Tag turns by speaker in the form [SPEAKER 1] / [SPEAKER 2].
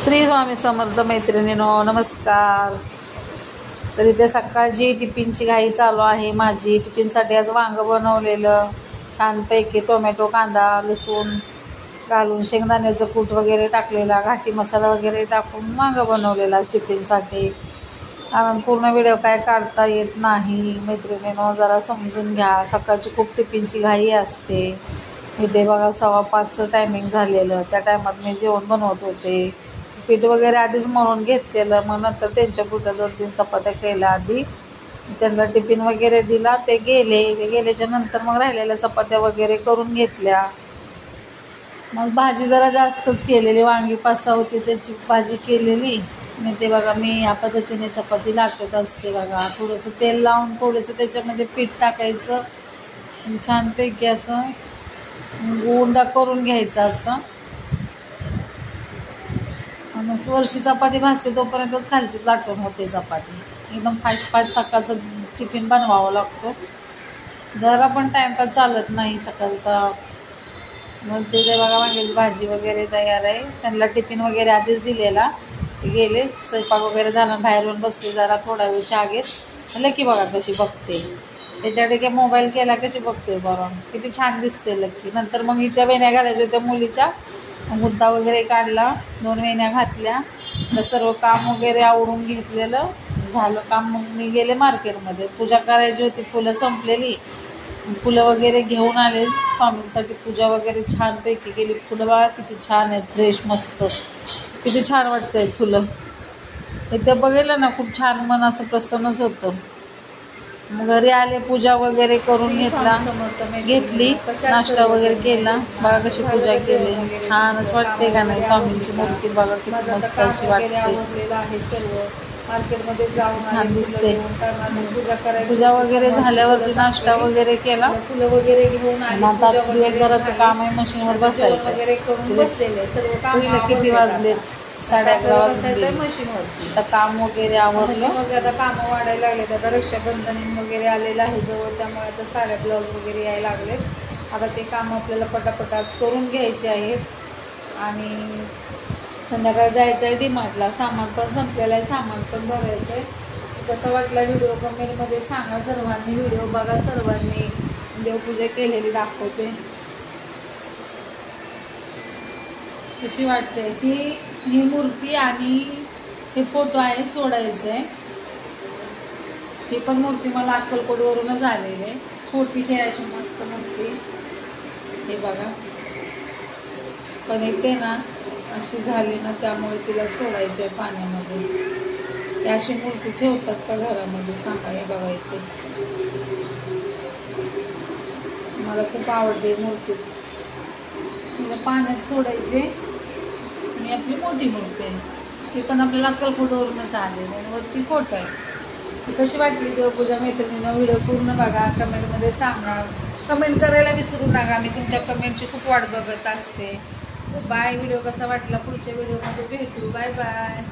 [SPEAKER 1] श्री स्वामी समर्थ मैत्रिणींनो, नमस्कार। तर इथे सकाळची टिफिनची घाई चालू आहे माझी। टिफिनसाठी आज वांगं बनवलेलं छानपैकी, टोमॅटो कांदा लसूण घालून शेंगदाण्याचं कूट वगैरे टाकलेला, घाटी मसाला वगैरे टाकून वांगं बनवलेला टिफिनसाठी। कारण पूर्ण व्हिडिओ काय काढता येत नाही मैत्रिणींनो, जरा समजून घ्या। सकाळची खूप टिफिनची घाई असते। इथे बघा 5:15चं टायमिंग झालेलं, त्या टायमात मी जेवण बनवत होते। पीठ वगैरे आधीच मळून घेतलेलं, मग नंतर त्यांच्या पुढच्या 2-3 चपात्या केल्या। आधी त्यांना टिफिन वगैरे दिला, ते गेल्याच्या नंतर मग राहिलेल्या चपात्या वगैरे करून घेतल्या। मग भाजी जरा जास्तच केलेली, वांगी 5-6 होती त्याची भाजी केलेली। आणि ते बघा मी या पद्धतीने चपाती लाटत असते बघा। थोडंसं तेल लावून थोडंसं त्याच्यामध्ये पीठ टाकायचं, छानपैकी असं गोंडा करून घ्यायचा असं। आणि वरची चपाती भाजते तोपर्यंतच खालची लाटून होते चपाती। एकदम फास्ट सकाळचं टिफिन बनवावं लागतो, जरा पण टाइमपास चालत नाही सकाळचा। मग ते बघा वांग्याची भाजी वगैरे तयार आहे। त्यांना टिफिन वगैरे आधीच दिलेला, ते गेले, स्वयंपाक वगैरे झाला, बाहेरून बसले जरा थोडा वेळ शागेत। लकी बघा कशी बघते, त्याच्याकडे काय मोबाईल केला कशी बघते बघा, किती छान दिसते लकी। नंतर मग हिच्या वेण्या घालायच्या होत्या मुलीच्या, मुद्दा वगैरे काढला, 2 वेण्या घातल्या। तर सर्व काम वगैरे आवरून घेतलेलं झालं काम। मग मी गेले मार्केटमध्ये, पूजा करायची होती, फुलं संपलेली, फुलं वगैरे घेऊन आले स्वामींसाठी। पूजा वगैरे छानपैकी केली। फुलं बघा किती छान आहेत, फ्रेश मस्त, किती छान वाटतंय फुलं। इथे बघितलं ना, खूप छान मन असं प्रसन्नच होतं। मग घरी आले, पूजा वगैरे करून घेतली, नाश्ता वगैरे केला। बघा कशी पूजा केली, छानच वाटते का नाही। स्वामींची मूर्ती बघा किती मस्त अशी वाटते, मार्केटमध्ये जाऊन छान दिसते। पूजा वगैरे झाल्यावरती नाश्ता वगैरे केला, फुलं वगैरे घेऊन आता दिवसभराचं काम आहे, मशीनवर बसायचं वगैरे करून बसलेले सर्व काम। किती वाजलेत, 11:30 वाजले मशीनवरती। आता काम वगैरे आवरलं, आता कामं वाढायला लागलेत। आता रक्षाबंधन वगैरे आलेलं आहे जवळ, त्यामुळे आता साड्या ब्लाऊज वगैरे यायला लागलेत। आता ते काम आपल्याला पटापट आज करून घ्यायचे आहेत। आणि संध्याकाळी जायचं आहे डीमार्टला, सामान पण संपलेलं आहे, सामान पण बघायचं आहे। कसा वाटला व्हिडिओ कमेंटमध्ये सांगा सर्वांनी। व्हिडिओ बघा सर्वांनी, देवपूजा केलेली दाखवते कशी वाटते। ही मूर्ती आणि हे फोटो आहे, सोडायचं आहे। ही पण मूर्ती मला अक्कलकोटवरूनच आलेली आहे, छोटीशी अशी मस्त मूर्ती। हे बघा, पण इथे ना अशी झाली ना, त्यामुळे तिला सोडायची आहे पाण्यामध्ये। अशी मूर्ती ठेवतात का घरामध्ये सांगा। हे बघा इथे मला खूप आवडते मूर्ती, तिला पाण्यात सोडायचे। मी आपली मोठी मूर्ती आहे, ती पण आपल्याला अक्कलकोटवरूनच आलेली आणि वरती फोटो आहे। ती कशी वाटली देवपूजा मैत्रिणींना, व्हिडिओ पूर्ण बघा, कमेंटमध्ये सांगा। कमेंट करायला विसरू नका, मी तुमच्या कमेंटची खूप वाट बघत असते। बाय। व्हिडिओ कसा वाटला पुढच्या व्हिडिओमध्ये भेटू, बाय बाय।